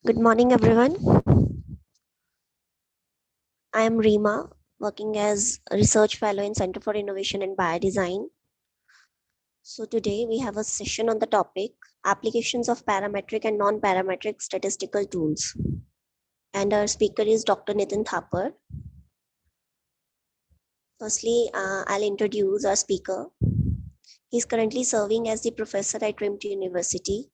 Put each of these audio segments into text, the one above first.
Good morning, everyone. I am Reema, working as a research fellow in Center for Innovation and Biodesign. So today we have a session on the topic applications of parametric and non-parametric statistical tools. And our speaker is Dr. Nitin Thapar. Firstly, I'll introduce our speaker. He is currently serving as the professor at Trinity University.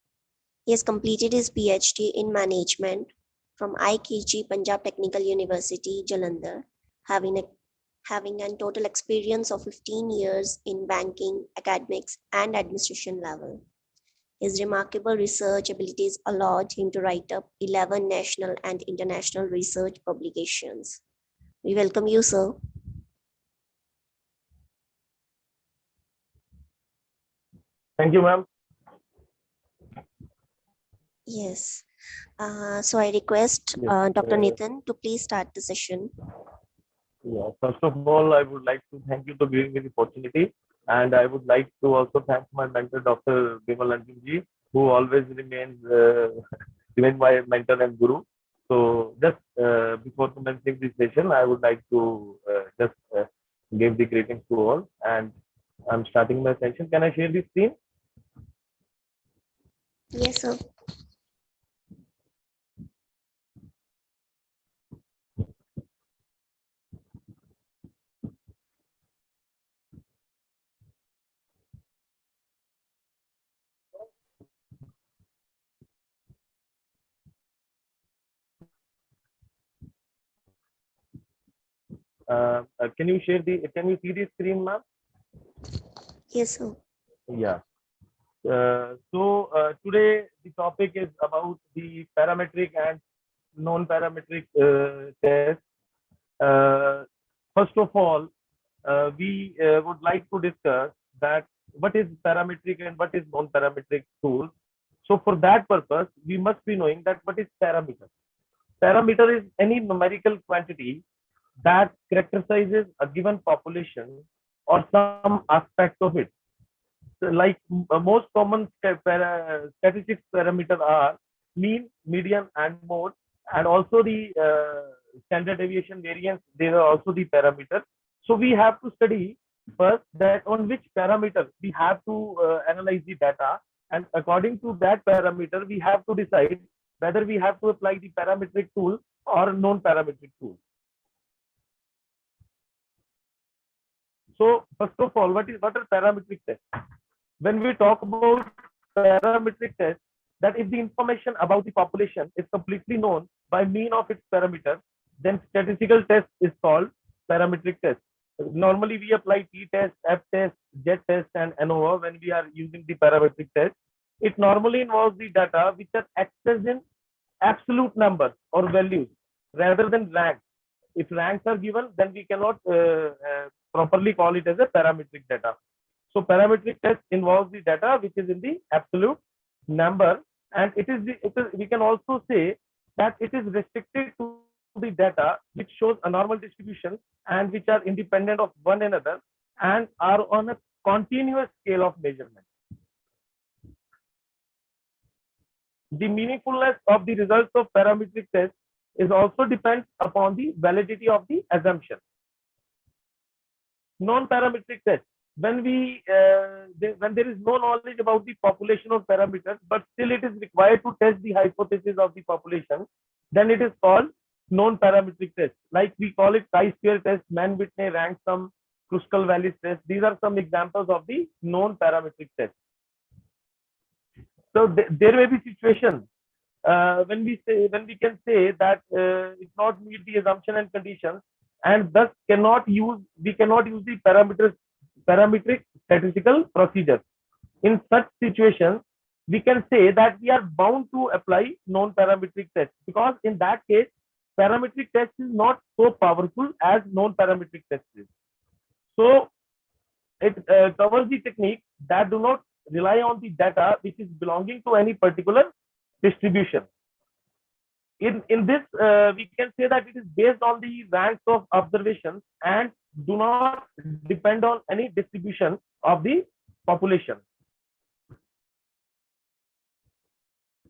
He has completed his PhD in management from IKG Punjab Technical University, Jalandhar, having a total experience of 15 years in banking, academics, and administration level. His remarkable research abilities allowed him to write up 11 national and international research publications. We welcome you, sir. Thank you, ma'am. Yes. So I request Dr. Nitin to please start the session. Yeah. First of all, I would like to thank you for giving me the opportunity, and I would like to also thank my mentor, Dr. Bimal Anjumji, who always remains remain my mentor and guru. So, just before commencing this session, I would like to just give the greetings to all, and I'm starting my session. Can I share the screen? Yes, sir. Can you share the? Can you see the screen, ma'am? Yes, sir. Yeah. Today the topic is about the parametric and non-parametric tests. First of all, we would like to discuss that what is parametric and what is non-parametric tools. So for that purpose, we must be knowing that what is parameter. Parameter is any numerical quantity that characterizes a given population or some aspect of it. So like most common statistics parameter are mean, median, and mode, and also the standard deviation variance. They are also the parameter. So we have to study first that on which parameter we have to analyze the data, and according to that parameter, we have to decide whether we have to apply the parametric tool or non-parametric tool. So first of all, what are parametric tests? When we talk about parametric test, that if the information about the population is completely known by mean of its parameter, then statistical test is called parametric test. Normally we apply t-test, f-test, z-test, and ANOVA when we are using the parametric test. It normally involves the data which are accessed in absolute numbers or values rather than ranks. If ranks are given, then we cannot properly call it as a parametric data. So parametric test involves the data which is in the absolute number, and we can also say that it is restricted to the data which shows a normal distribution and which are independent of one another and are on a continuous scale of measurement. The meaningfulness of the results of parametric test is also depends upon the validity of the assumption. Non-parametric test, when when there is no knowledge about the population or parameters, but still it is required to test the hypothesis of the population, then it is called non-parametric test. Like we call it chi-square test, Mann-Whitney rank sum, Kruskal-Wallis test. These are some examples of the non-parametric test. So there may be situations when we can say that it not meet the assumption and conditions, and thus we cannot use the parametric statistical procedure. In such situations, we can say that we are bound to apply non-parametric test, because in that case, parametric test is not so powerful as non-parametric test is. So it covers the techniques that do not rely on the data which is belonging to any particular distribution. In this, we can say that it is based on the ranks of observations and do not depend on any distribution of the population.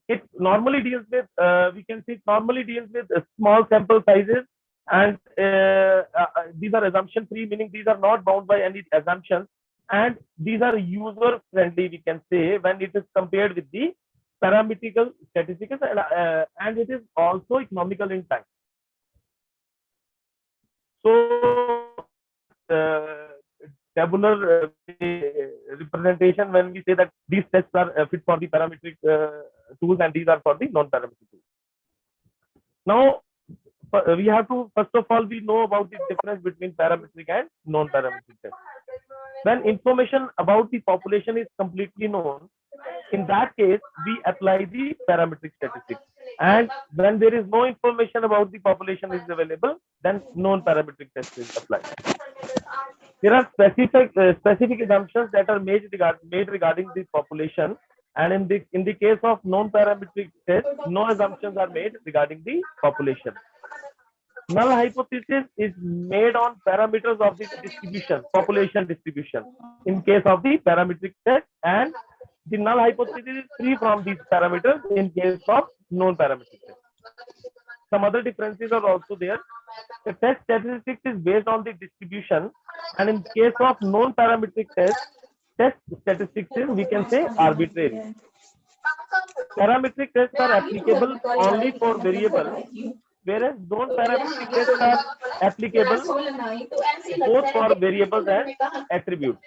it normally deals with, we can see it normally deals with small sample sizes, and these are assumption free, meaning these are not bound by any assumptions, and these are user friendly, we can say, when it is compared with the parametrical statistics, and it is also economical in time. So tabular representation, when we say that these tests are fit for the parametric tools and these are for the non-parametric tools. Now, we have to, first of all, we know about the difference between parametric and non-parametric tests. When information about the population is completely known, in that case, we apply the parametric statistics. And when there is no information about the population is available, then non-parametric test is applied. There are specific assumptions that are made regarding the population, and in the case of non-parametric test, no assumptions are made regarding the population. Null hypothesis is made on parameters of the distribution, population distribution, in case of the parametric test, and the null hypothesis is free from these parameters in case of non-parametric test. Some other differences are also there. The test statistics is based on the distribution, and in case of non-parametric test statistics is, we can say, arbitrary. Parametric tests are applicable only for variables, whereas non-parametric tests are applicable both for variables and attributes.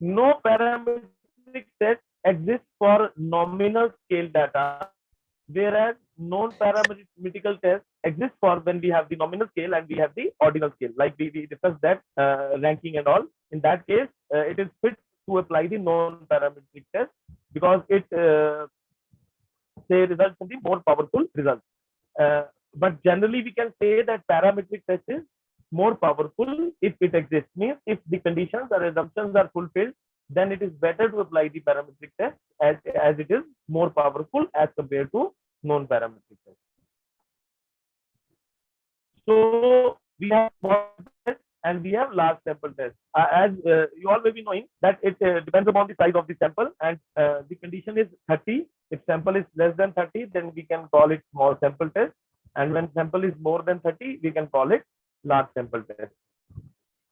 No parametric test exists for nominal scale data, whereas non-parametrical test exists for when we have the nominal scale and we have the ordinal scale, like we discussed that ranking and all. In that case, it is fit to apply the non-parametric test because it say results in the more powerful results. But generally, we can say that parametric test is more powerful if it exists. Means if the conditions or assumptions are fulfilled, then it is better to apply the parametric test as it is more powerful as compared to non-parametric test. So we have small test and we have large sample test. As you all may be knowing that it depends upon the size of the sample, and the condition is 30. If sample is less than 30, then we can call it small sample test. And when sample is more than 30, we can call it large sample test.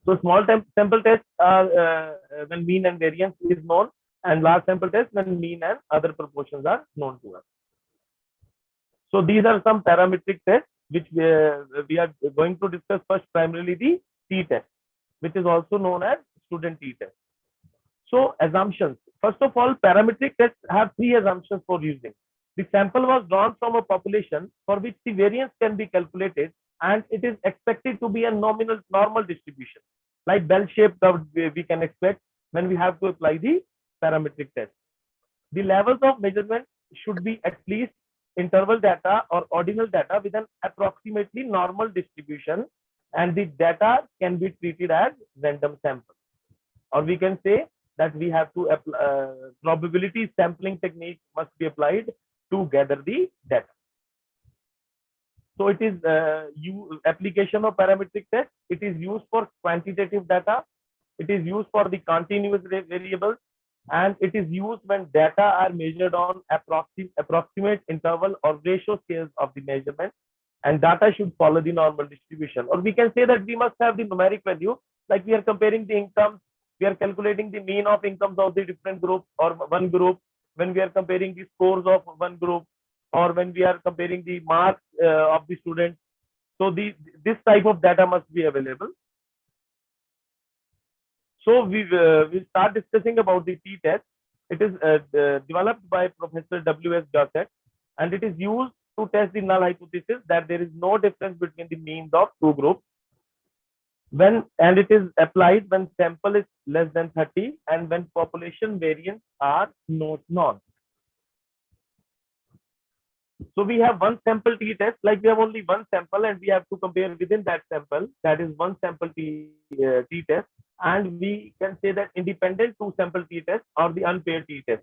So small sample tests are when mean and variance is known, and large sample tests when mean and other proportions are known to us. So these are some parametric tests which we are going to discuss first, primarily the t-test, which is also known as student t-test. So assumptions. First of all, parametric tests have three assumptions for using. The sample was drawn from a population for which the variance can be calculated, and it is expected to be a normal distribution, like bell-shaped curve we can expect when we have to apply the parametric test. The levels of measurement should be at least interval data or ordinal data with an approximately normal distribution, and the data can be treated as random sample. Or we can say that we have to probability sampling technique must be applied to gather the data. So it is application of parametric test. It is used for quantitative data. It is used for the continuous variables, and it is used when data are measured on approximate interval or ratio scales of the measurement, and data should follow the normal distribution. Or we can say that we must have the numeric value, like we are comparing the incomes, we are calculating the mean of incomes of the different groups or one group, when we are comparing the scores of one group, or when we are comparing the marks of the students. So this type of data must be available. So we start discussing about the t-test. It is developed by Professor W.S. Dorset, and it is used to test the null hypothesis that there is no difference between the means of two groups. And it is applied when sample is less than 30 and when population variance are not known. So we have one sample t-test, like we have only one sample and we have to compare within that sample. That is one sample t-test, and we can say that independent two sample t-test or the unpaired t-test.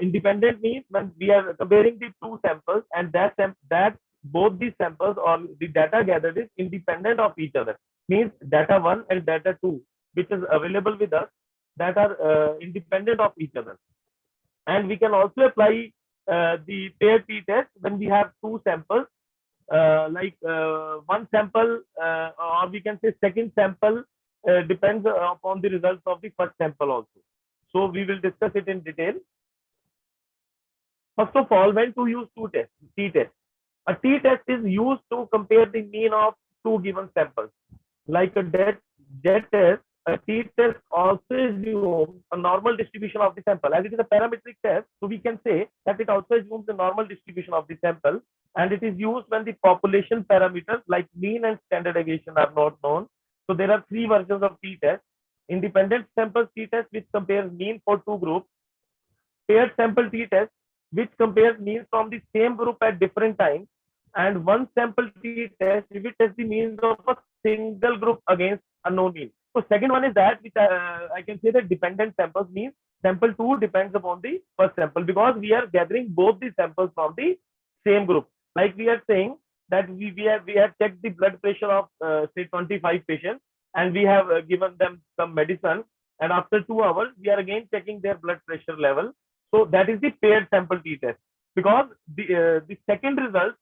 Independent means when we are comparing the two samples and that both the samples or the data gathered is independent of each other. Means data 1 and data 2, which is available with us, that are independent of each other. And we can also apply the paired t-test when we have two samples, one sample, or we can say second sample, depends upon the results of the first sample also. So we will discuss it in detail. First of all, when to use t-test. A t-test is used to compare the mean of two given samples. Like a jet test, a t-test also assumes a normal distribution of the sample. As it is a parametric test, so we can say that it also assumes the normal distribution of the sample, and it is used when the population parameters like mean and standard deviation are not known. So there are three versions of t-test: independent sample t-test, which compares mean for two groups; paired sample t-test, which compares means from the same group at different times; and one sample t-test, which tests the means of a single group against unknown mean. So second one is that which I can say that dependent samples means sample 2 depends upon the first sample, because we are gathering both the samples from the same group. Like we are saying that we have checked the blood pressure of say 25 patients, and we have given them some medicine, and after 2 hours we are again checking their blood pressure level. So that is the paired sample t-test, because the second result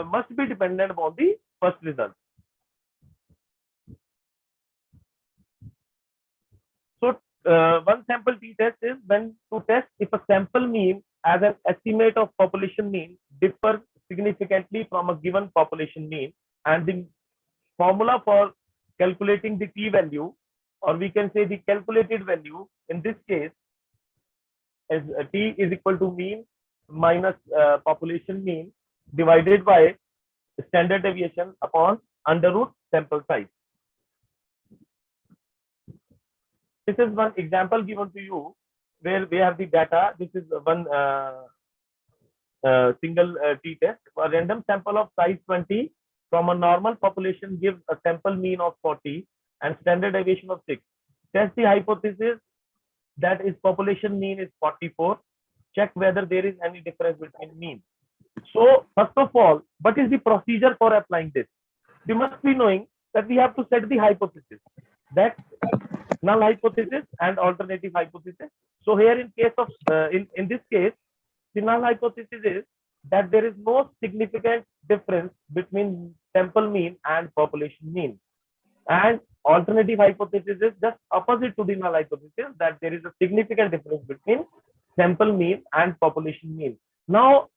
must be dependent upon the first result. So one sample t-test is when to test if a sample mean as an estimate of population mean differs significantly from a given population mean, and the formula for calculating the t-value, or we can say the calculated value in this case, is t is equal to mean minus population mean divided by standard deviation upon under root sample size. This is one example given to you where we have the data. This is one single t-test. A random sample of size 20 from a normal population gives a sample mean of 40 and standard deviation of 6. Test the hypothesis that is population mean is 44. Check whether there is any difference between mean. So first of all, what is the procedure for applying this? You must be knowing that we have to set the hypothesis, that null hypothesis and alternative hypothesis. So here in case of in this case, the null hypothesis is that there is no significant difference between sample mean and population mean, and alternative hypothesis is just opposite to the null hypothesis, that there is a significant difference between sample mean and population mean. Now,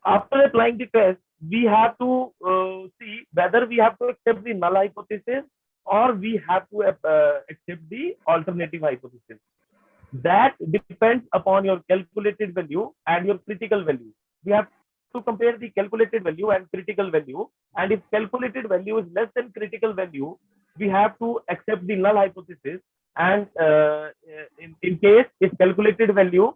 after applying the test, we have to see whether we have to accept the null hypothesis or we have to accept the alternative hypothesis. That depends upon your calculated value and your critical value. We have to compare the calculated value and critical value, and if calculated value is less than critical value, we have to accept the null hypothesis, and in case if calculated value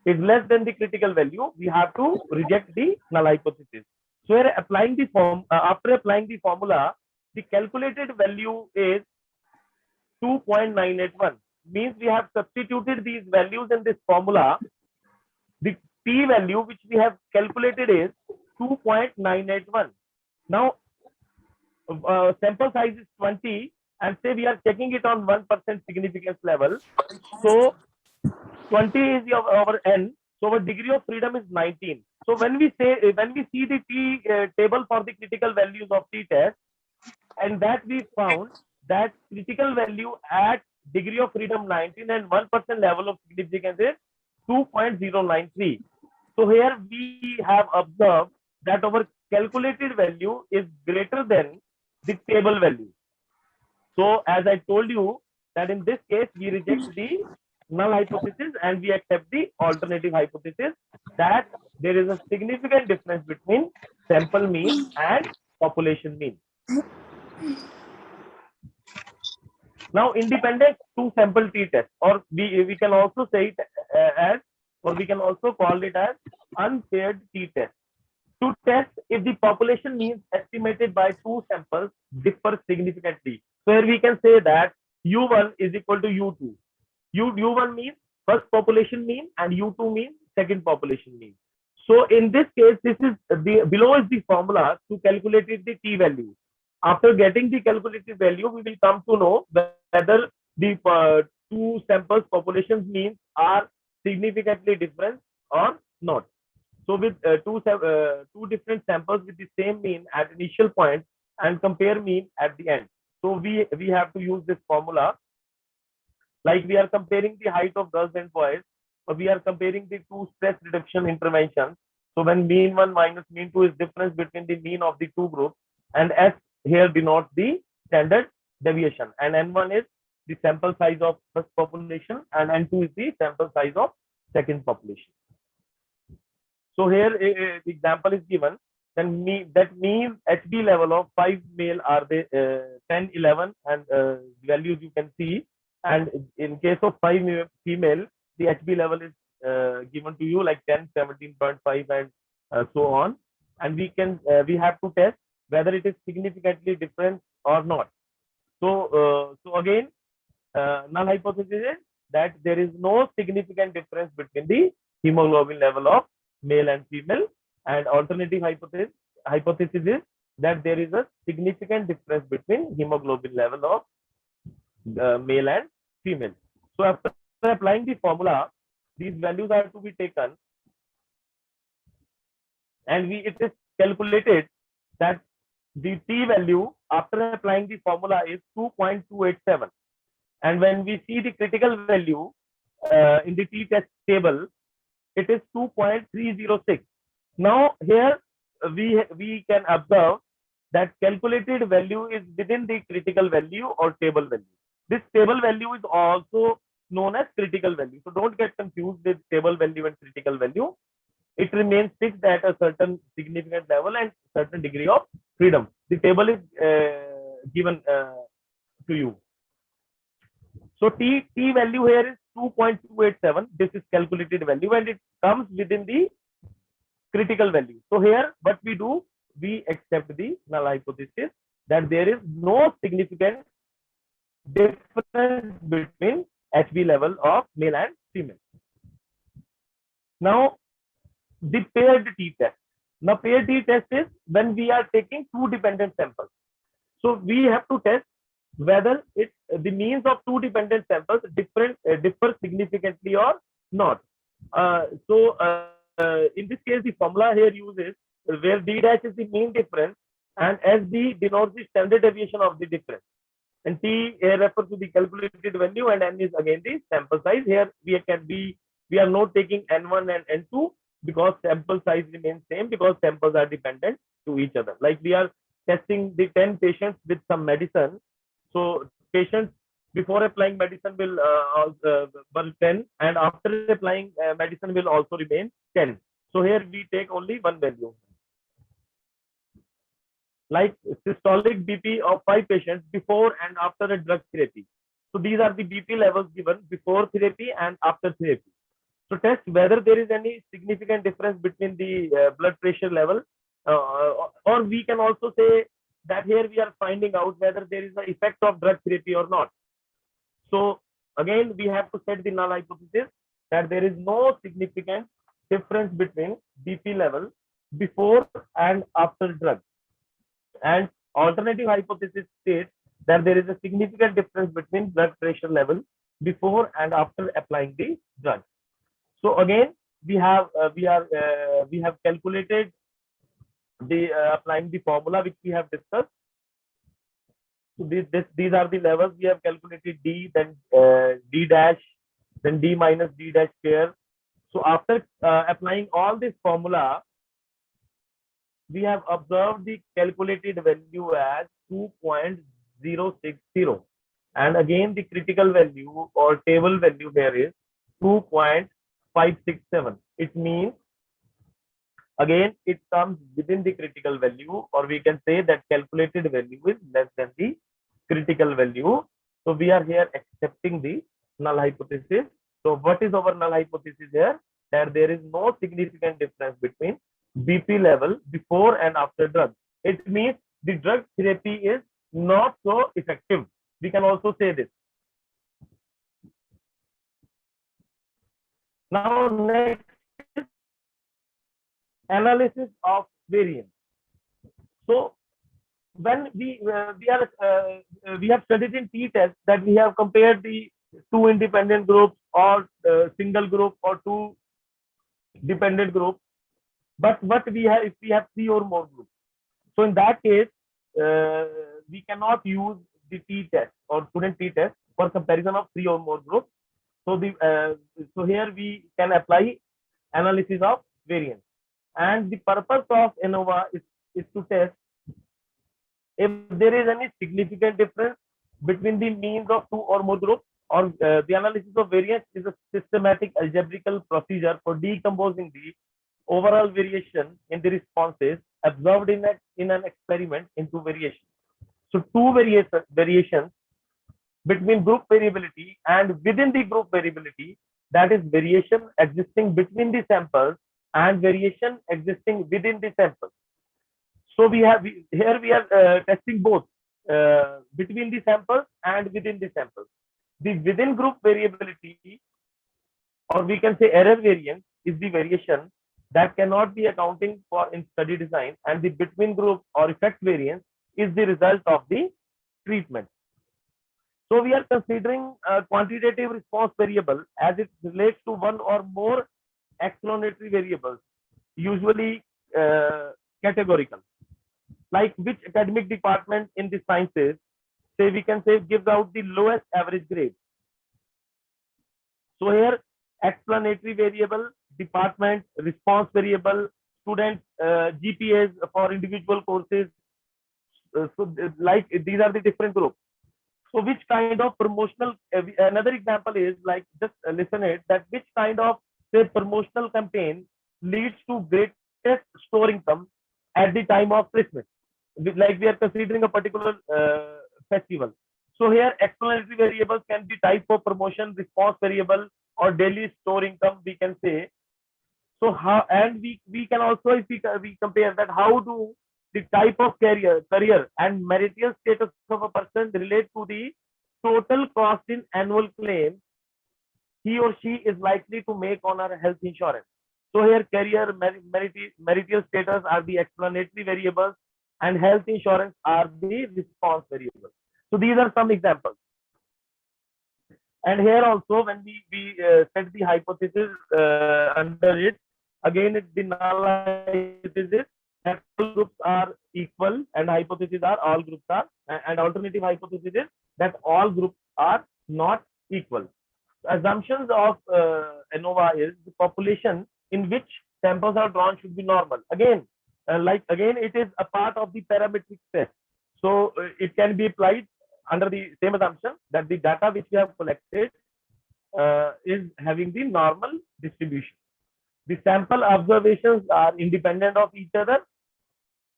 is less than the critical value, we have to reject the null hypothesis. So here applying the after applying the formula, the calculated value is 2.981. Means we have substituted these values in this formula. The p value which we have calculated is 2.981. Now sample size is 20, and say we are checking it on 1% significance level. So 20 is our n. So our degree of freedom is 19. So when we see the t table for the critical values of t-test, and that we found that critical value at degree of freedom 19 and 1% level of significance is 2.093. So here we have observed that our calculated value is greater than the table value. So as I told you that in this case we reject the null hypothesis and we accept the alternative hypothesis, that there is a significant difference between sample mean and population mean. Now, independent two sample t-test, or we can also say it as, or we can also call it as unpaired t-test. To test if the population means estimated by two samples differ significantly. So here we can say that U1 is equal to U2. U1 means first population mean and U2 means second population mean. So in this case, this is below is the formula to calculate the t-value. After getting the calculated value, we will come to know whether the two samples populations means are significantly different or not. So with two different samples with the same mean at initial point and compare mean at the end. So we have to use this formula, like we are comparing the height of girls and boys, or we are comparing the two stress reduction interventions. So when mean one minus mean two is difference between the mean of the two groups, and S here denotes the standard deviation, and N1 is the sample size of first population, and N2 is the sample size of second population. So here the example is given. Then that means HB level of 5 male are they 10, 11, and values you can see. And in case of 5 female, the HB level is given to you like 10, 17.5, and so on. And we have to test whether it is significantly different or not. So again, null hypothesis is that there is no significant difference between the hemoglobin level of male and female, and alternative hypothesis is that there is a significant difference between hemoglobin level of male and female. So after applying the formula, these values are to be taken, and it is calculated that the t value after applying the formula is 2.287, and when we see the critical value in the t-test table, it is 2.306. Now here we can observe that calculated value is within the critical value or table value. This table value is also known as critical value. So don't get confused with table value and critical value. It remains fixed at a certain significant level and certain degree of freedom. The table is given to you. So t value here is 2.287. This is calculated value, and it comes within the critical value. So here what we do, we accept the null hypothesis that there is no significant difference between HB level of male and female. Now the paired t-test. Now paired t-test is when we are taking two dependent samples. So we have to test whether the means of two dependent samples differ significantly or not. In this case, the formula here uses where d dash is the mean difference and SD denotes the standard deviation of the difference, and t refers to the calculated value, and n is again the sample size. Here we are not taking n1 and n2 because sample size remains same, because samples are dependent to each other. Like we are testing the 10 patients with some medicine. So patients before applying medicine will 10, and after applying medicine will also remain 10. So here we take only one value. Like systolic BP of 5 patients before and after a drug therapy. So these are the BP levels given before therapy and after therapy. So test whether there is any significant difference between the blood pressure level, or we can also say that here we are finding out whether there is an effect of drug therapy or not. So again, we have to set the null hypothesis that there is no significant difference between BP level before and after drug. And alternative hypothesis states that there is a significant difference between blood pressure level before and after applying the drug. So again, we have calculated the applying the formula which we have discussed. So these are the levels we have calculated: d, then d dash, then d minus d dash square. So after applying all this formula, we have observed the calculated value as 2.060, and again the critical value or table value here is 2.567. It means again it comes within the critical value, or we can say that calculated value is less than the critical value. So we are here accepting the null hypothesis. So what is our null hypothesis here? That there is no significant difference between BP level before and after drug. It means the drug therapy is not so effective. We can also say this. Now next is analysis of variance. So when we have studied in t-test that we have compared the two independent groups or single group or two dependent group. But what we have, if we have 3 or more groups, so in that case, we cannot use the t-test or student t-test for comparison of 3 or more groups. So so here we can apply analysis of variance, and the purpose of ANOVA is to test if there is any significant difference between the means of 2 or more groups, or the analysis of variance is a systematic algebraical procedure for decomposing the overall variation in the responses observed in an experiment into variation. So two variations between group variability and within the group variability, that is variation existing between the samples and variation existing within the samples. So here we are testing both between the samples and within the samples. The within group variability, or we can say error variance, is the variation that cannot be accounting for in study design, and the between group or effect variance is the result of the treatment. So we are considering a quantitative response variable as it relates to one or more explanatory variables, usually categorical. Like which academic department in the sciences, say we can say, gives out the lowest average grade. So here explanatory variable, department, response variable, student GPAs for individual courses. So like these are the different groups. So which kind of promotional, another example is like, just listen it, that which kind of say promotional campaign leads to greatest store income at the time of Christmas. Like we are considering a particular festival. So here explanatory variables can be type of promotion, response variable, or daily store income, we can say. So how, and we can also, if we compare that, how do the type of career and marital status of a person relate to the total cost in annual claim he or she is likely to make on our health insurance. So here career, marital status are the explanatory variables, and health insurance are the response variables. So these are some examples. And here also, when we set the hypothesis under it, again the null hypothesis that all groups are equal, and hypothesis are all groups are, and alternative hypothesis is that all groups are not equal. Assumptions of ANOVA is the population in which samples are drawn should be normal. Again, again, it is a part of the parametric test. So it can be applied under the same assumption that the data which we have collected is having the normal distribution. The sample observations are independent of each other.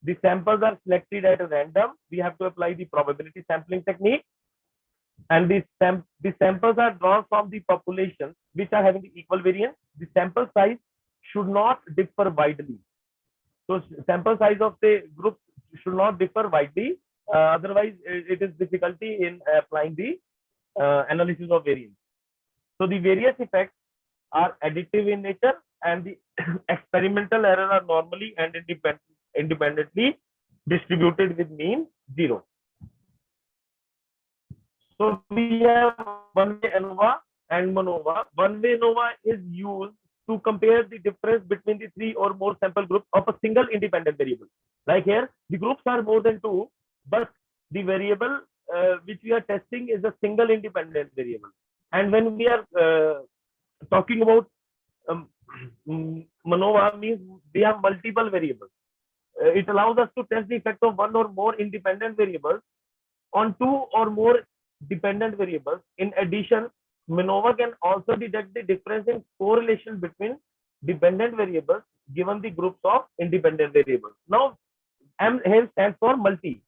The samples are selected at random. We have to apply the probability sampling technique. And the samples are drawn from the population which are having the equal variance. The sample size should not differ widely. So sample size of the group should not differ widely. Otherwise, it is difficulty in applying the analysis of variance. So the various effects are additive in nature, and the experimental error are normally and independently distributed with mean 0. So we have one-way ANOVA and MANOVA. One-way ANOVA is used to compare the difference between the 3 or more sample groups of a single independent variable. Like here, the groups are more than 2, but the variable which we are testing is a single independent variable. And when we are talking about MANOVA, means we have multiple variables. It allows us to test the effect of one or more independent variables on 2 or more dependent variables. In addition, MANOVA can also detect the difference in correlation between dependent variables given the groups of independent variables. Now, M here stands for multi.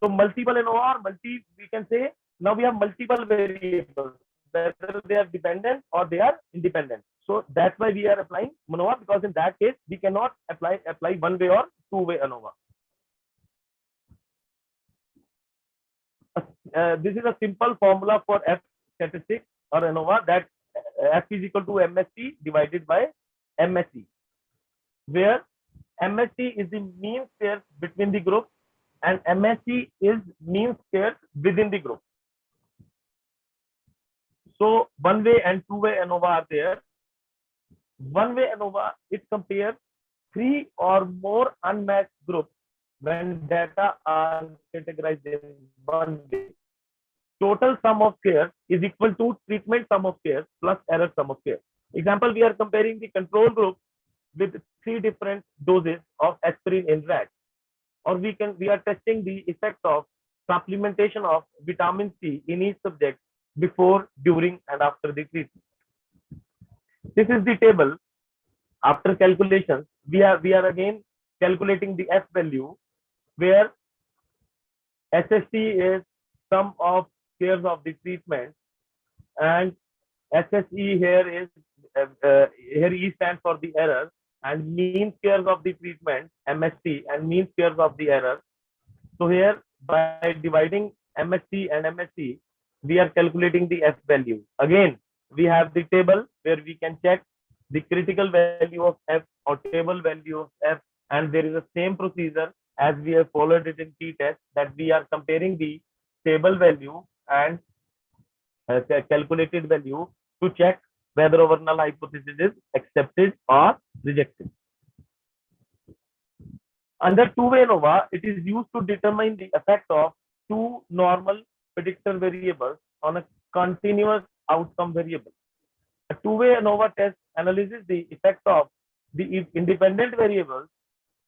So multiple ANOVA or multi, we can say now we have multiple variables, whether they are dependent or they are independent. So that's why we are applying MANOVA, because in that case we cannot apply one-way or two-way ANOVA. This is a simple formula for F statistics or ANOVA, that F is equal to MSE divided by MSE, where MSE is the mean square between the groups and MSE is mean square within the group. So one-way and two-way ANOVA are there. One-way ANOVA, it compares three or more unmatched groups when data are categorized in one way. Total sum of squares is equal to treatment sum of squares plus error sum of squares. Example, we are comparing the control group with three different doses of aspirin in rats, or we are testing the effect of supplementation of vitamin C in each subject before, during, and after the treatment. This is the table. After calculations, we are again calculating the F value, where SST is sum of squares of the treatment, and SSE here is here E stands for the error, and mean squares of the treatment MST and mean squares of the error. So here, by dividing MST and MSE, we are calculating the F value. Again, we have the table where we can check the critical value of F or table value of F, and there is the same procedure as we have followed it in t-test, that we are comparing the table value and calculated value to check whether our null hypothesis is accepted or rejected. Under two-way ANOVA, it is used to determine the effect of two normal predictor variables on a continuous outcome variable. A two-way ANOVA test analyzes the effect of the independent variables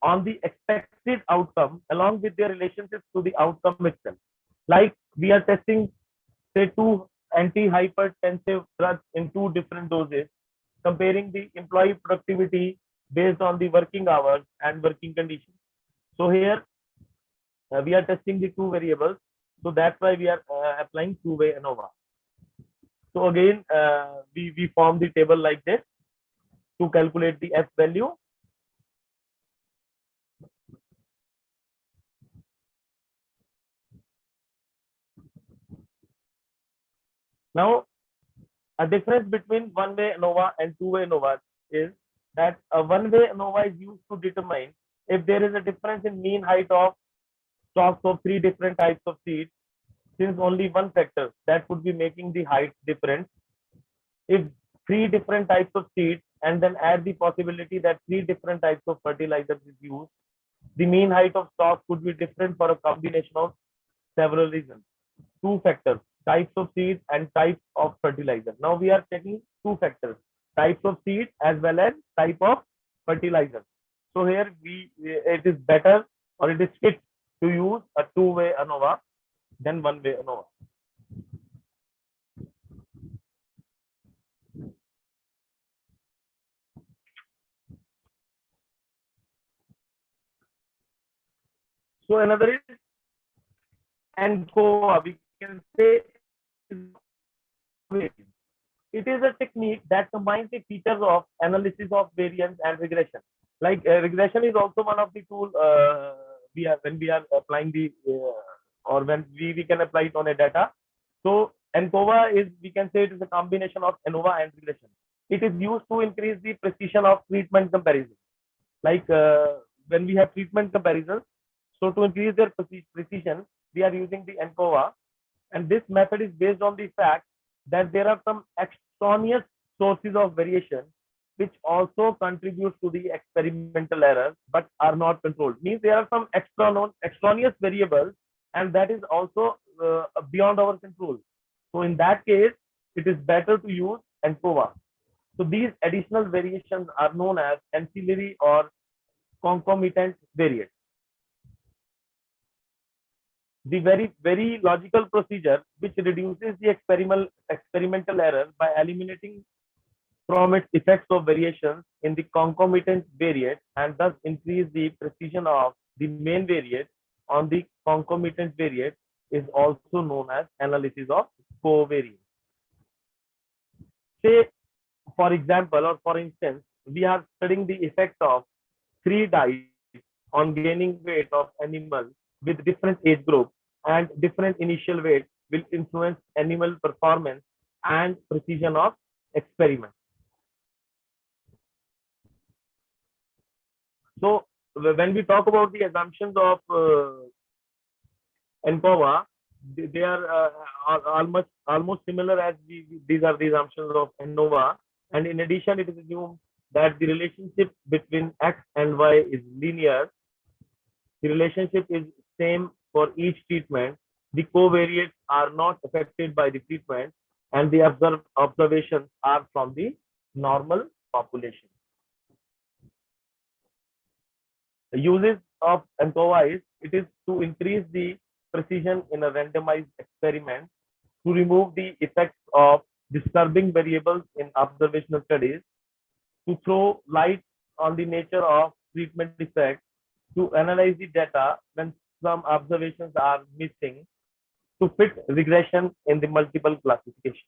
on the expected outcome along with their relationships to the outcome itself. Like we are testing, say, two antihypertensive drugs in two different doses, comparing the employee productivity based on the working hours and working conditions. So here we are testing the two variables. So that's why we are applying two-way ANOVA. So again, we form the table like this to calculate the F value. Now, a difference between one-way ANOVA and two-way ANOVA is that a one-way ANOVA is used to determine if there is a difference in mean height of stalks of three different types of seeds, since only one factor that would be making the height different. If three different types of seeds and then add the possibility that three different types of fertilizers is used, the mean height of stalk could be different for a combination of several reasons. Two factors, types of seeds and types of fertilizer. Now we are checking two factors, types of seeds as well as type of fertilizer. So here it is better, or it is fit to use a two-way ANOVA than one-way ANOVA. So another is ANCOVA. We can say it is a technique that combines the features of analysis of variance and regression. Like regression is also one of the tool when we are applying the or when we can apply it on a data. So ANCOVA is, we can say, it is a combination of ANOVA and regression. It is used to increase the precision of treatment comparison. Like when we have treatment comparisons, so to increase their precision, we are using the ANCOVA, and this method is based on the fact that there are some extraneous sources of variation which also contribute to the experimental errors but are not controlled. Means there are some extraneous variables, and that is also beyond our control. So in that case, it is better to use ANCOVA. So these additional variations are known as ancillary or concomitant variates. The very logical procedure which reduces the experimental error by eliminating from its effects of variations in the concomitant variate, and thus increase the precision of the main variate on the concomitant variate, is also known as analysis of covariance. Say, for example, or for instance, we are studying the effect of three diets on gaining weight of animals with different age groups, and different initial weight will influence animal performance and precision of experiment. So when we talk about the assumptions of ANCOVA, they are almost similar as these are the assumptions of ANOVA, and in addition, it is assumed that the relationship between X and Y is linear. The relationship is same for each treatment. The covariates are not affected by the treatment, and the observations are from the normal population. The uses of ANCOVA is it is to increase the precision in a randomized experiment, to remove the effects of disturbing variables in observational studies, to throw light on the nature of treatment effects, to analyze the data when some observations are missing, to fit regression in the multiple classification.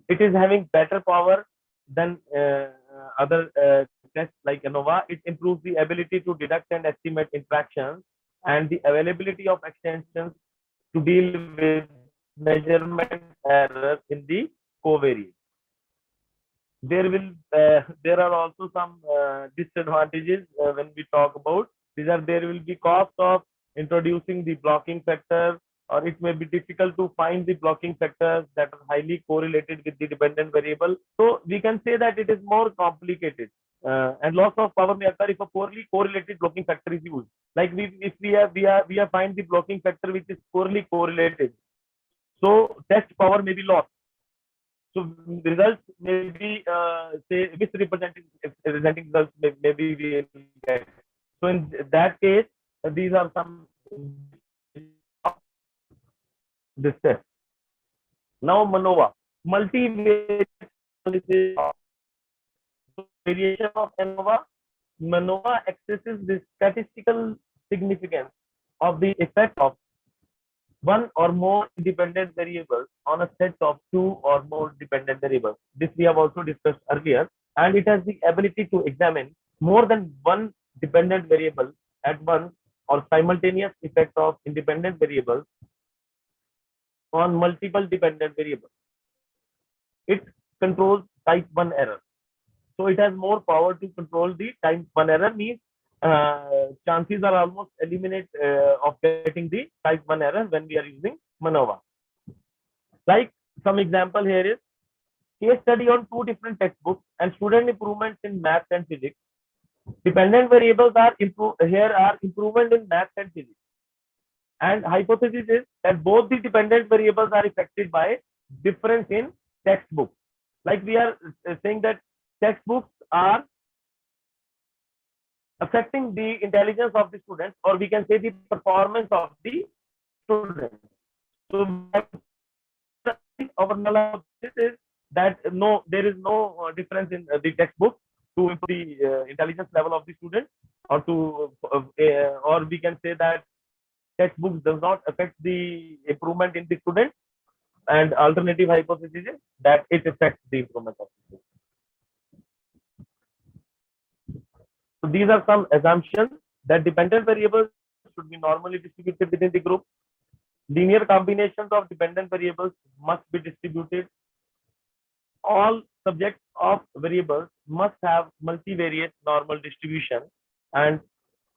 It is having better power than other tests like ANOVA. It improves the ability to detect and estimate interactions and the availability of extensions to deal with measurement error in the covariates. There are also some disadvantages when we talk about these. There will be cost of introducing the blocking factor, or it may be difficult to find the blocking factors that are highly correlated with the dependent variable. So we can say that it is more complicated. And loss of power may occur if a poorly correlated blocking factor is used. Like if we have find the blocking factor which is poorly correlated, so test power may be lost. So the results may be say misrepresenting results maybe we will get. So in that case, these are some this test. Now MANOVA, multivariate analysis. Variation of ANOVA. MANOVA accesses the statistical significance of the effect of one or more independent variables on a set of two or more dependent variables. This we have also discussed earlier, and it has the ability to examine more than one dependent variable at once or simultaneous effect of independent variables on multiple dependent variables. It controls type 1 error. So it has more power to control the type 1 error, means chances are almost eliminate of getting the type 1 error when we are using MANOVA. Like some example here is case study on two different textbooks and student improvements in math and physics. Dependent variables are improvement in math and physics. And hypothesis is that both the dependent variables are affected by difference in textbooks. Like we are saying that textbooks are affecting the intelligence of the students, or we can say the performance of the students. So our knowledge is that no, there is no difference in the textbook to improve the intelligence level of the student, or to or we can say that textbooks does not affect the improvement in the student, and alternative hypothesis is that it affects the improvement of the student. So these are some assumptions that dependent variables should be normally distributed within the group. Linear combinations of dependent variables must be distributed. All subjects of variables must have multivariate normal distribution and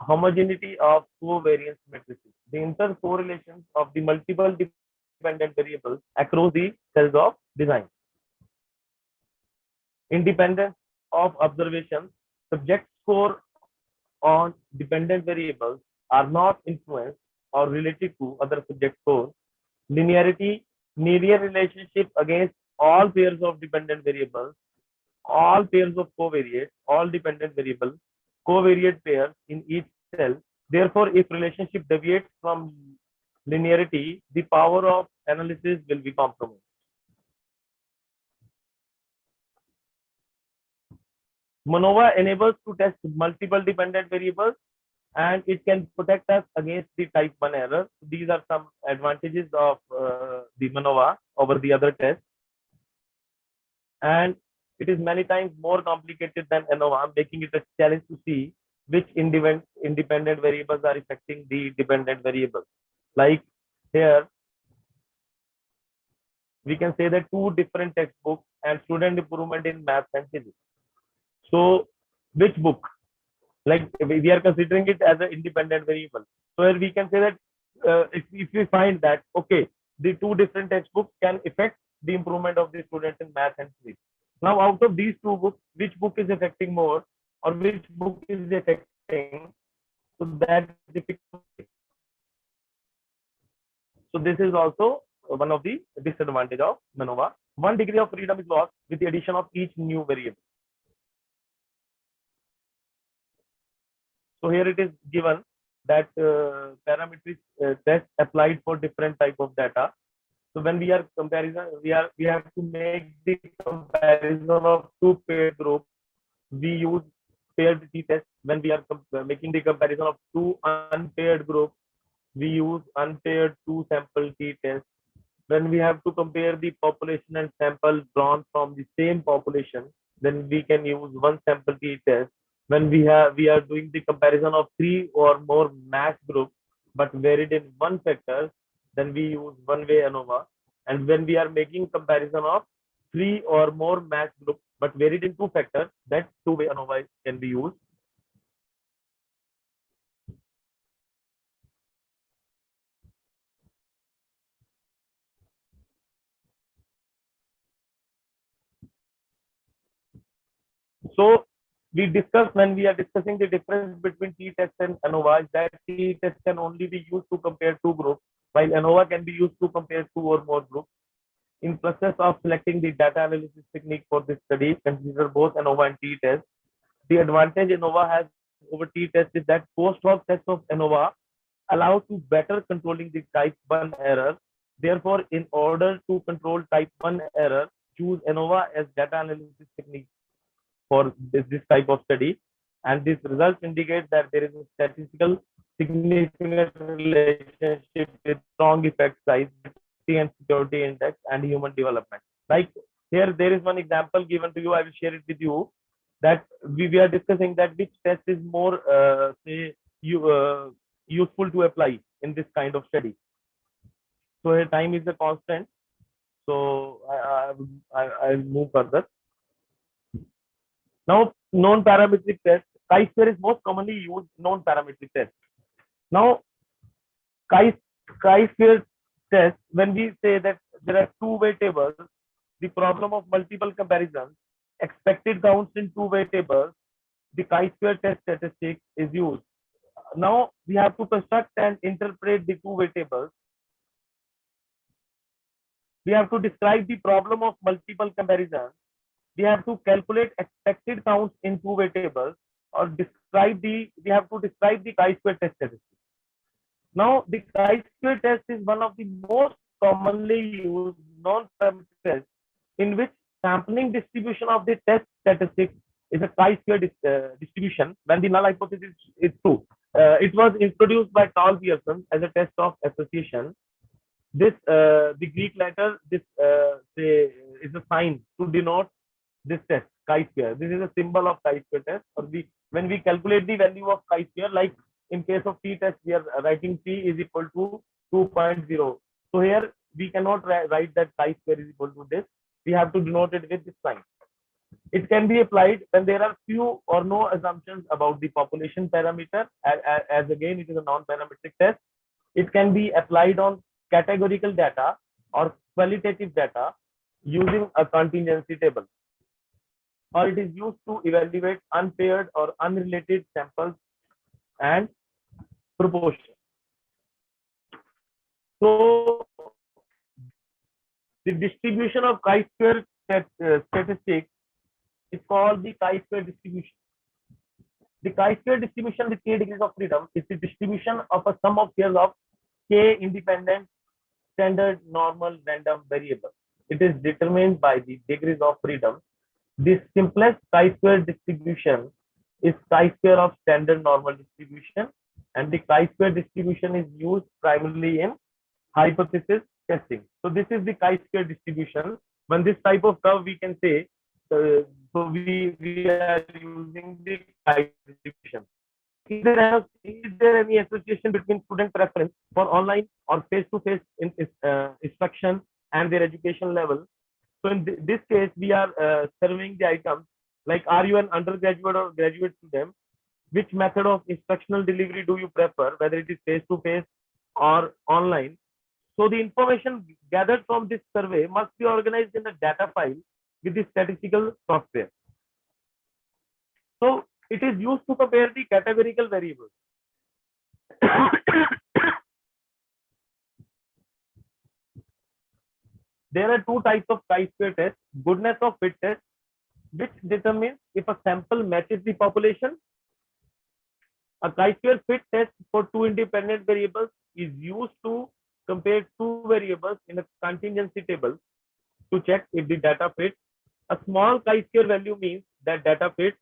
homogeneity of covariance matrices. The intercorrelations of the multiple dependent variables across the cells of design. Independence of observations. Subject score on dependent variables are not influenced or related to other subject scores. Linearity, linear relationship against all pairs of dependent variables, all pairs of covariates, all dependent variables, covariate pairs in each cell. Therefore, if relationship deviates from linearity, the power of analysis will be compromised. MANOVA enables to test multiple dependent variables, and it can protect us against the type 1 error. These are some advantages of the MANOVA over the other tests. And it is many times more complicated than ANOVA, making it a challenge to see which independent variables are affecting the dependent variables. Like here, we can say that two different textbooks and student improvement in math and physics. So which book? Like we are considering it as an independent variable. So we can say that if we find that okay, the two different textbooks can affect the improvement of the students in math and physics. Now, out of these two books, which book is affecting more, or which book is affecting? So that is difficult. So this is also one of the disadvantage of ANOVA. 1 degree of freedom is lost with the addition of each new variable. So here it is given that parametric test applied for different type of data. So when we are comparison, we have to make the comparison of two paired groups. We use paired t-test. When we are making the comparison of two unpaired groups, we use unpaired two sample t-test. When we have to compare the population and sample drawn from the same population, then we can use one sample t-test. When we are doing the comparison of three or more match groups but varied in one factor, then we use one-way ANOVA. And when we are making comparison of three or more match groups but varied in two factors, that two-way ANOVA can be used. So we discussed when we are discussing the difference between t-test and ANOVA, that t-test can only be used to compare two groups, while ANOVA can be used to compare two or more groups. In process of selecting the data analysis technique for this study, consider both ANOVA and t-test. The advantage ANOVA has over t-test is that post-hoc tests of ANOVA allow to better controlling the type 1 error. Therefore, in order to control type 1 error, choose ANOVA as data analysis technique for this type of study. And these results indicate that there is a statistical significant relationship with strong effect size and security index and human development. Like here, there is one example given to you. I will share it with you. That we are discussing that which test is more useful to apply in this kind of study. So here time is a constant. So I'll move further. Now, non-parametric test. Chi-square is most commonly used non-parametric test. Now, chi-square test, when we say that there are two-way tables, the problem of multiple comparisons, expected counts in two-way tables, the chi-square test statistic is used. Now, we have to construct and interpret the two-way tables. We have to describe the problem of multiple comparisons. We have to calculate expected counts in two-way tables, or we have to describe the chi-square test statistics. Now, the chi-square test is one of the most commonly used non-parametric tests in which sampling distribution of the test statistics is a chi-square distribution when the null hypothesis is true. It was introduced by Carl Pearson as a test of association. This the Greek letter, this is a sign to denote this test, chi-square. This is a symbol of chi-square test. Or when we calculate the value of chi-square, like in case of t-test, we are writing t is equal to 2.0. So here we cannot write that chi-square is equal to this. We have to denote it with this sign. It can be applied when there are few or no assumptions about the population parameter, as again it is a non-parametric test. It can be applied on categorical data or qualitative data using a contingency table, or it is used to evaluate unpaired or unrelated samples and proportion. So the distribution of chi-square statistics is called the chi-square distribution. The chi-square distribution with k degrees of freedom is the distribution of a sum of pairs of k independent standard normal random variables. It is determined by the degrees of freedom. The simplest chi-square distribution is chi-square of standard normal distribution, and the chi-square distribution is used primarily in hypothesis testing. So this is the chi-square distribution. When this type of curve, we can say, so we are using the chi-square distribution. Is there any association between student preference for online or face-to-face instruction and their education level? So in this case, we are surveying the items like, are you an undergraduate or graduate student? Which method of instructional delivery do you prefer, whether it is face-to-face or online? So the information gathered from this survey must be organized in a data file with the statistical software. So it is used to compare the categorical variables. There are two types of chi-square test: goodness of fit test, which determines if a sample matches the population. A chi-square fit test for two independent variables is used to compare two variables in a contingency table to check if the data fits. A small chi-square value means that data fits,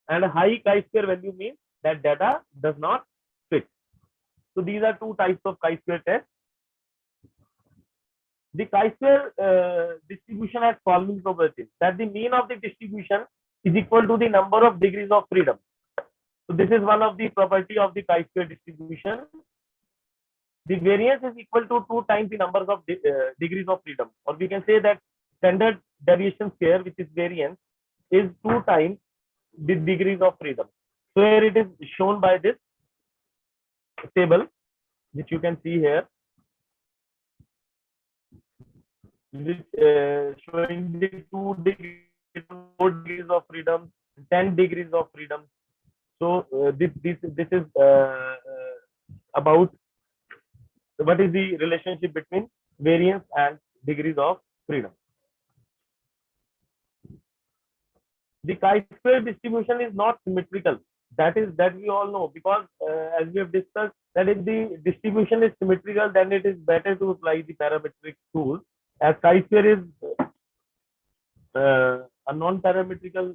and a high chi-square value means that data does not fit. So these are two types of chi-square tests. The chi-square distribution has following properties: that the mean of the distribution is equal to the number of degrees of freedom. So this is one of the property of the chi-square distribution. The variance is equal to 2 times the numbers of degrees of freedom, or we can say that standard deviation square, which is variance, is 2 times the degrees of freedom. So here it is shown by this table, which you can see here, which showing the 2 degrees, 4 degrees of freedom, 10 degrees of freedom. So this is about what is the relationship between variance and degrees of freedom. The chi-square distribution is not symmetrical. That we all know, because as we have discussed, that if the distribution is symmetrical, then it is better to apply the parametric tool. As chi-square is a non-parametrical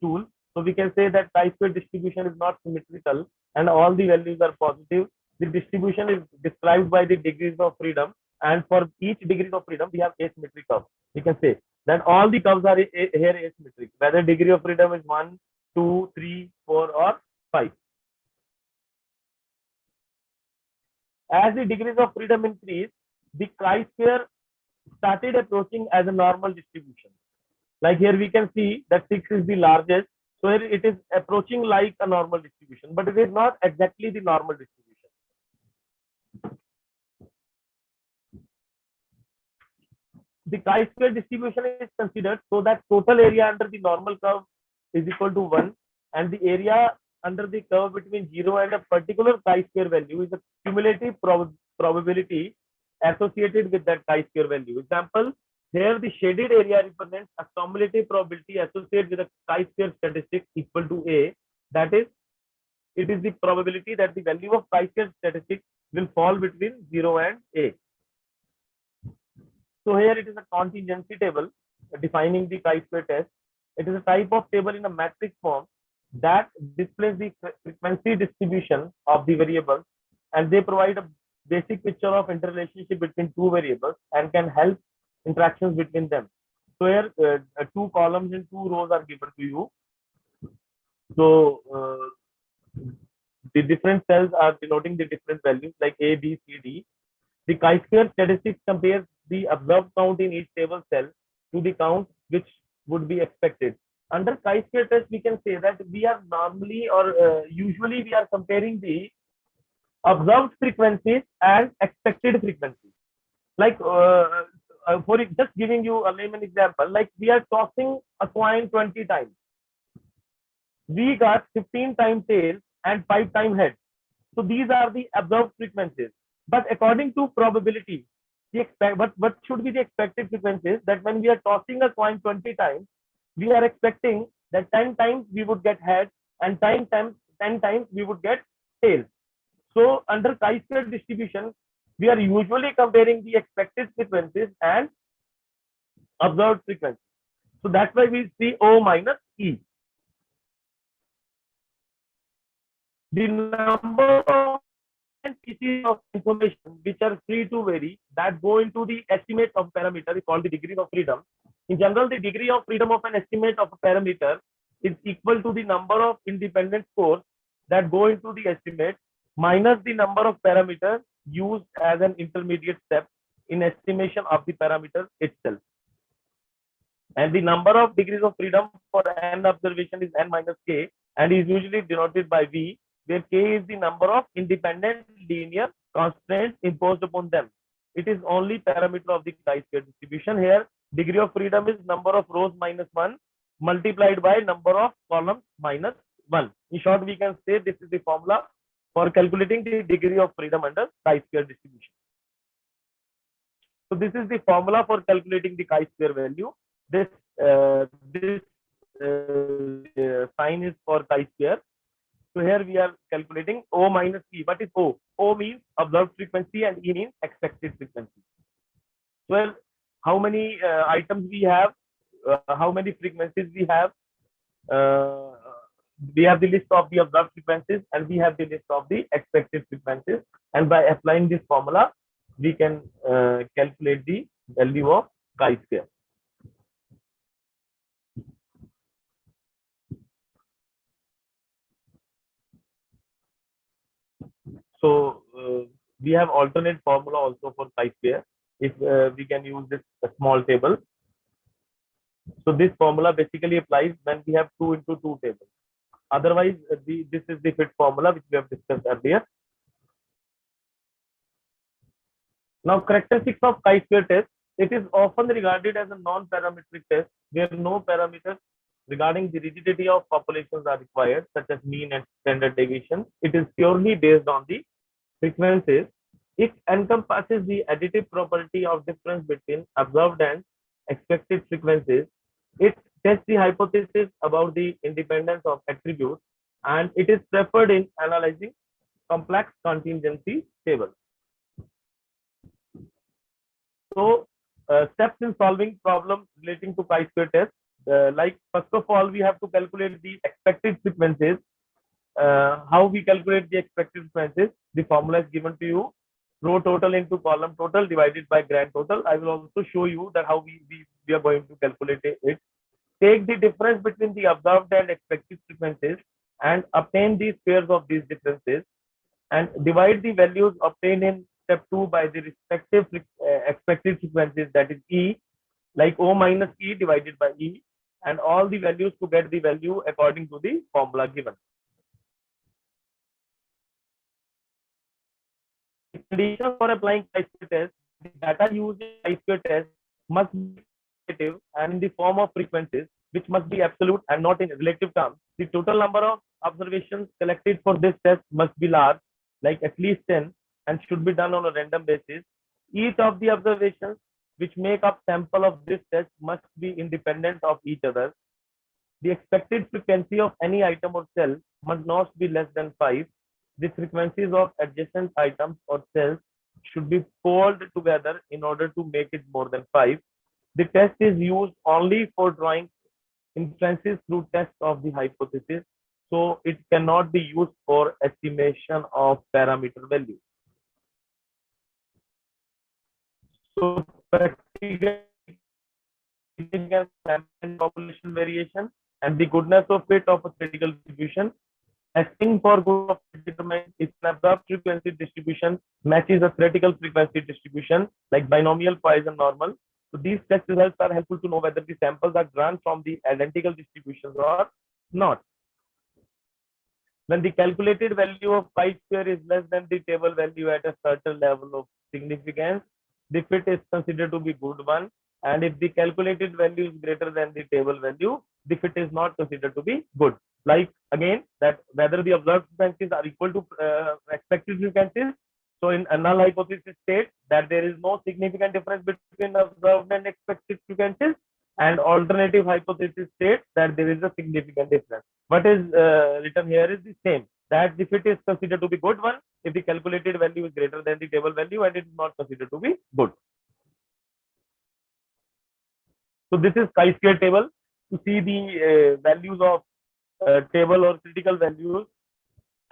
tool, so we can say that chi-square distribution is not symmetrical and all the values are positive. The distribution is described by the degrees of freedom, and for each degree of freedom we have asymmetric curve. We can say that all the curves are here asymmetric, whether degree of freedom is 1, 2, 3, 4 or 5. As the degrees of freedom increase, the chi-square started approaching as a normal distribution. Like here we can see that 6 is the largest, so here it is approaching like a normal distribution, but it is not exactly the normal distribution. The chi-square distribution is considered so that total area under the normal curve is equal to 1, and the area under the curve between 0 and a particular chi-square value is a cumulative probability associated with that chi-square value. Example, here the shaded area represents a cumulative probability associated with a chi-square statistic equal to A. That is, it is the probability that the value of chi-square statistic will fall between 0 and A. So here it is a contingency table defining the chi-square test. It is a type of table in a matrix form that displays the frequency distribution of the variables, and they provide a basic picture of interrelationship between two variables and can help interactions between them. So here 2 columns and 2 rows are given to you. So the different cells are denoting the different values like A, B, C, D. The chi-square statistics compares the observed count in each table cell to the count which would be expected. Under chi-square test, we can say that we are normally or usually we are comparing the observed frequencies and expected frequencies. Like for just giving you a layman example, like we are tossing a coin 20 times. We got 15 times tails and 5 times heads. So these are the observed frequencies. But according to probability, what should be the expected frequencies? That when we are tossing a coin 20 times, we are expecting that 10 times we would get heads and 10 times we would get tails. So under chi-square distribution, we are usually comparing the expected frequencies and observed frequencies. So that's why we see O minus E. The number of pieces of information which are free to vary that go into the estimate of parameter is called the degree of freedom. In general, the degree of freedom of an estimate of a parameter is equal to the number of independent scores that go into the estimate minus the number of parameters used as an intermediate step in estimation of the parameter itself. And the number of degrees of freedom for n observation is n minus k and is usually denoted by V, where k is the number of independent linear constraints imposed upon them. it is only parameter of the chi-square distribution. Here, degree of freedom is number of rows minus 1 multiplied by number of columns minus 1. In short, we can say this is the formula for calculating the degree of freedom under chi-square distribution. So this is the formula for calculating the chi-square value. This sign is for chi-square. So here we are calculating O minus E. What is O? O means observed frequency and E means expected frequency. Well, how many items we have, how many frequencies we have. We have the list of the observed frequencies and we have the list of the expected frequencies. And by applying this formula, we can calculate the value of chi-square. So we have alternate formula also for chi-square. If we can use this small table. So this formula basically applies when we have 2 into 2 tables. Otherwise, this is the fit formula which we have discussed earlier. Now, characteristics of chi-square test. It is often regarded as a non-parametric test where no parameters regarding the rigidity of populations are required, such as mean and standard deviation. It is purely based on the frequencies. It encompasses the additive property of difference between observed and expected frequencies. It tests the hypothesis about the independence of attributes, and it is preferred in analyzing complex contingency tables. So, steps in solving problems relating to chi-square test. Like first of all, we have to calculate the expected frequencies. How we calculate the expected frequencies? The formula is given to you. Row total into column total divided by grand total. I will also show you that how we are going to calculate it. Take the difference between the observed and expected frequencies and obtain the squares of these differences and divide the values obtained in step 2 by the respective expected frequencies, that is E, like O minus E divided by E, and all the values to get the value according to the formula given. The condition for applying chi-square test, the data used in chi-square test must be negative and in the form of frequencies, which must be absolute and not in relative terms. The total number of observations collected for this test must be large, like at least 10, and should be done on a random basis. Each of the observations which make up sample of this test must be independent of each other. The expected frequency of any item or cell must not be less than 5. The frequencies of adjacent items or cells should be pooled together in order to make it more than 5. The test is used only for drawing inferences through test of the hypothesis, so it cannot be used for estimation of parameter value. So practical population variation and the goodness of fit of a critical distribution. Testing for good of determine if an observed frequency distribution matches a theoretical frequency distribution like binomial, Poisson normal. So these test results are helpful to know whether the samples are drawn from the identical distributions or not. When the calculated value of chi-square is less than the table value at a certain level of significance, the fit is considered to be good one. And if the calculated value is greater than the table value, the fit is not considered to be good. Like again, that whether the observed frequencies are equal to expected frequencies. So in a null hypothesis state that there is no significant difference between observed and expected frequencies, and alternative hypothesis states that there is a significant difference. What is written here is the same, that the fit is considered to be good one if the calculated value is greater than the table value, and it is not considered to be good. So this is chi-square table. To see the values of table or critical values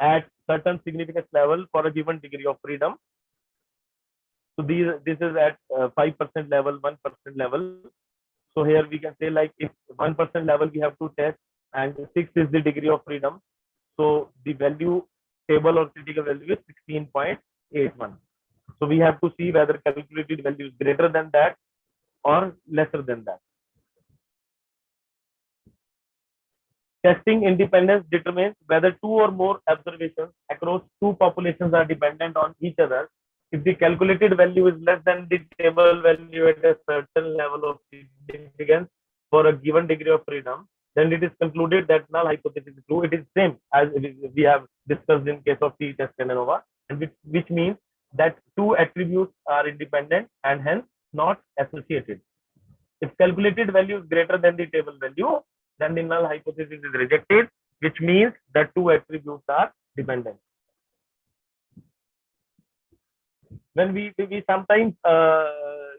at certain significance level for a given degree of freedom. So this is at 5% level, 1% level. So here we can say like if 1% level we have to test and 6 is the degree of freedom. So the value table or critical value is 16.81. So we have to see whether calculated value is greater than that or lesser than that. Testing independence determines whether two or more observations across two populations are dependent on each other if the calculated value is less than the table value at a certain level of significance for a given degree of freedom, then it is concluded that null hypothesis is true. It is same as we have discussed in case of T test and ANOVA, and which means that two attributes are independent and hence not associated. If calculated value is greater than the table value, then the null hypothesis is rejected, which means that two attributes are dependent. When we sometimes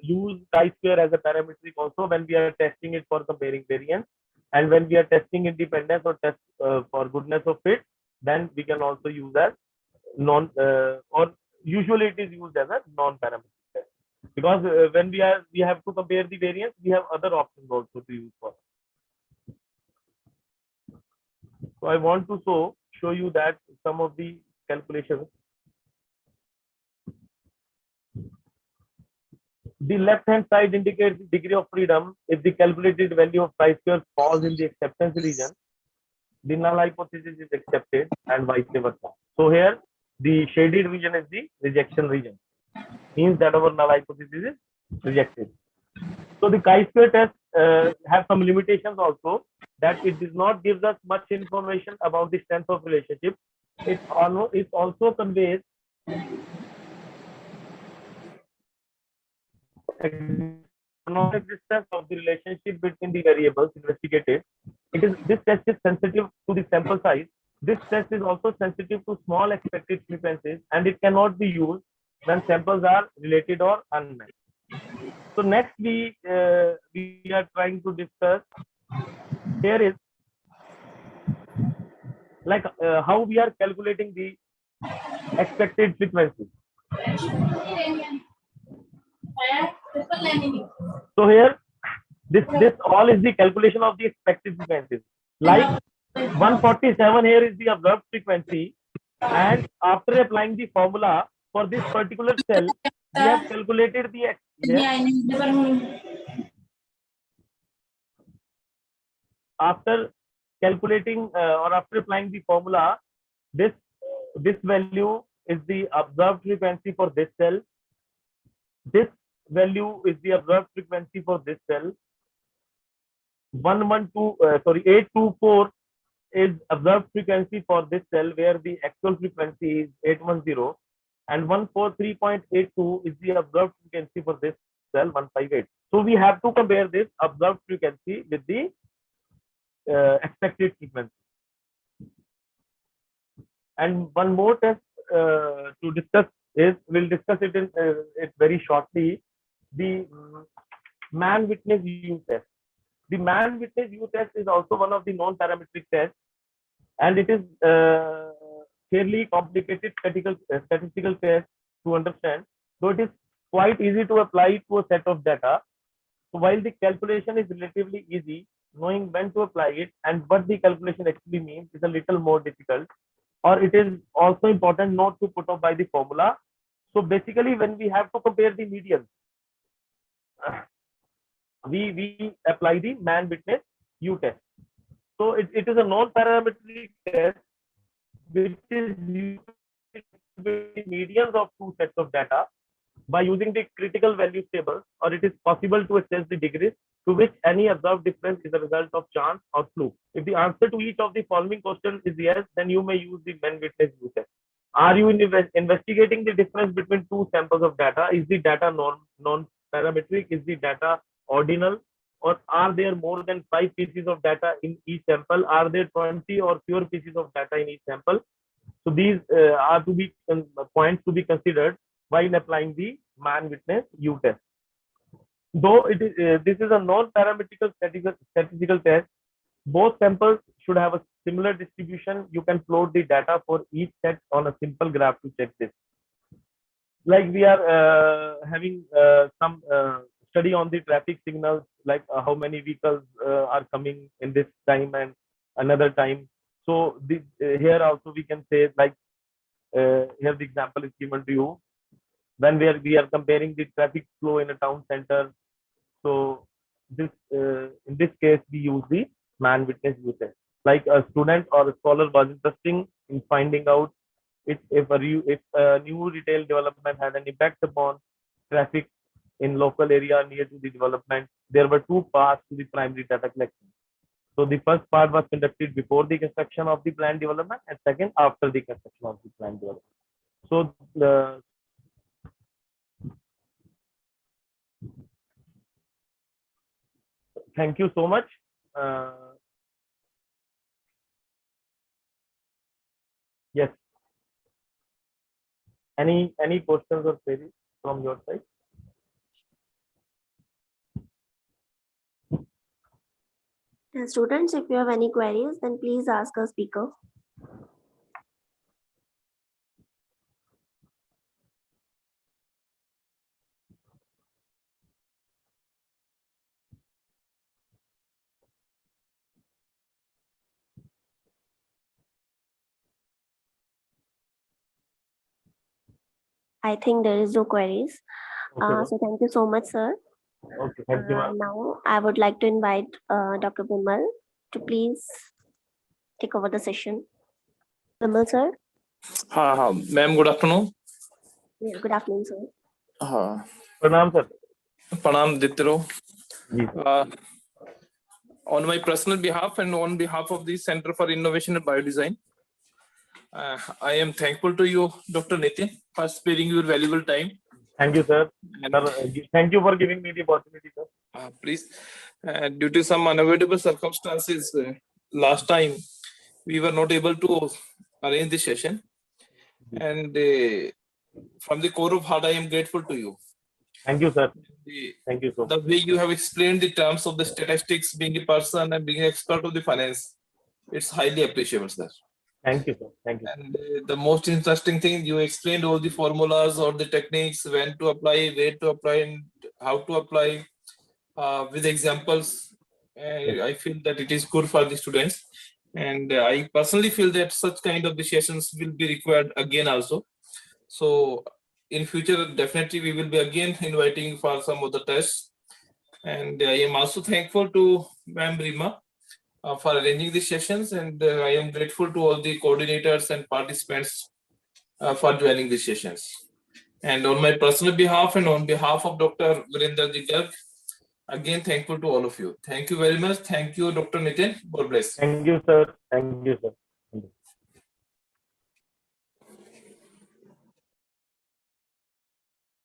use chi-square as a parametric also when we are testing it for comparing variance, and when we are testing independence or test for goodness of fit, then we can also use as non or usually it is used as a non-parametric test, because when we have to compare the variance, we have other options also to use for. So I want to show you that some of the calculations. The left-hand side indicates the degree of freedom. If the calculated value of chi-square falls in the acceptance region, the null hypothesis is accepted, and vice versa. So here, the shaded region is the rejection region. Means that our null hypothesis is rejected. So the chi-square test has some limitations also, that it does not give us much information about the strength of relationship. It also conveys non-existence of the relationship between the variables investigated. This test is sensitive to the sample size. This test is also sensitive to small expected frequencies, and it cannot be used when samples are related or unmatched. So next we are trying to discuss here is like how we are calculating the expected frequency. So here this all is the calculation of the expected frequencies. Like 147 here is the observed frequency, and after applying the formula for this particular cell, we have calculated the after calculating or after applying the formula, this value is the observed frequency for this cell. This value is the observed frequency for this cell. 824 is observed frequency for this cell, where the actual frequency is 810, and 143.82 is the observed frequency for this cell, 158. So we have to compare this observed frequency with the expected frequency. And one more test to discuss is, we'll discuss it in it very shortly, the man-witness U test. The man-witness U test is also one of the non-parametric tests, and it is fairly complicated statistical test to understand. So it is quite easy to apply to a set of data. So while the calculation is relatively easy, knowing when to apply it and what the calculation actually means is a little more difficult, or it is also important not to put up by the formula. So basically, when we have to compare the medians, we apply the man-witness U test. So it is a non-parametric test which is used with the medians of two sets of data by using the critical value table, or it is possible to assess the degrees to which any observed difference is a result of chance or fluke. If the answer to each of the following questions is yes, then you may use the man-witness U test. Are you investigating the difference between two samples of data? Is the data non-parametric? Is the data ordinal? Or are there more than 5 pieces of data in each sample? Are there 20 or fewer pieces of data in each sample? So these are to be points to be considered while applying the man-witness U test. Though it is this is a non-parametric statistical test, both samples should have a similar distribution. You can plot the data for each set on a simple graph to check this. Like we are having some study on the traffic signals, like how many vehicles are coming in this time and another time. So here also we can say, like here the example is given to you when we are comparing the traffic flow in a town center. So this in this case we use the man-witness U test. Like a student or a scholar was interested in finding out if a new retail development had an impact upon traffic in local area near to the development, there were two parts to the primary data collection. So the first part was conducted before the construction of the planned development, and second after the construction of the planned development. So thank you so much. Yes. Any questions or queries from your side? Students, if you have any queries, then please ask our speaker. I think there is no queries. Okay, So thank you so much, sir. okay, thank you, ma'am. Now I would like to invite Dr. Bimal to please take over the session. Bimal, sir. हाँ ma'am good afternoon Yeah, good afternoon, sir. हाँ Pranam, sir. प्रणाम आदित्य रो जी, on my personal behalf and on behalf of the Center for Innovation and Biodesign, I am thankful to you, Dr. Nitin, for sparing your valuable time. Thank you, sir. And, Sir, thank you for giving me the opportunity, sir. please, due to some unavoidable circumstances, last time we were not able to arrange the session, and from the core of heart, I am grateful to you. Thank you, sir. The, Thank you so much. the way you have explained the terms of the statistics, being a person and being an expert of the finance, it's highly appreciable, sir. Thank you, sir. Thank you. And the most interesting thing, you explained all the formulas or the techniques, when to apply, where to apply, and how to apply with examples. I feel that it is good for the students. And I personally feel that such kind of sessions will be required again also. So in future, definitely we will be again inviting for some of the tests. And I am also thankful to Ma'am Rima for arranging these sessions, and I am grateful to all the coordinators and participants for joining these sessions. And on my personal behalf and on behalf of Dr. Virender Garg, again thankful to all of you. Thank you very much. Thank you, Dr. Nitin. God bless. Thank you, sir. Thank you, sir.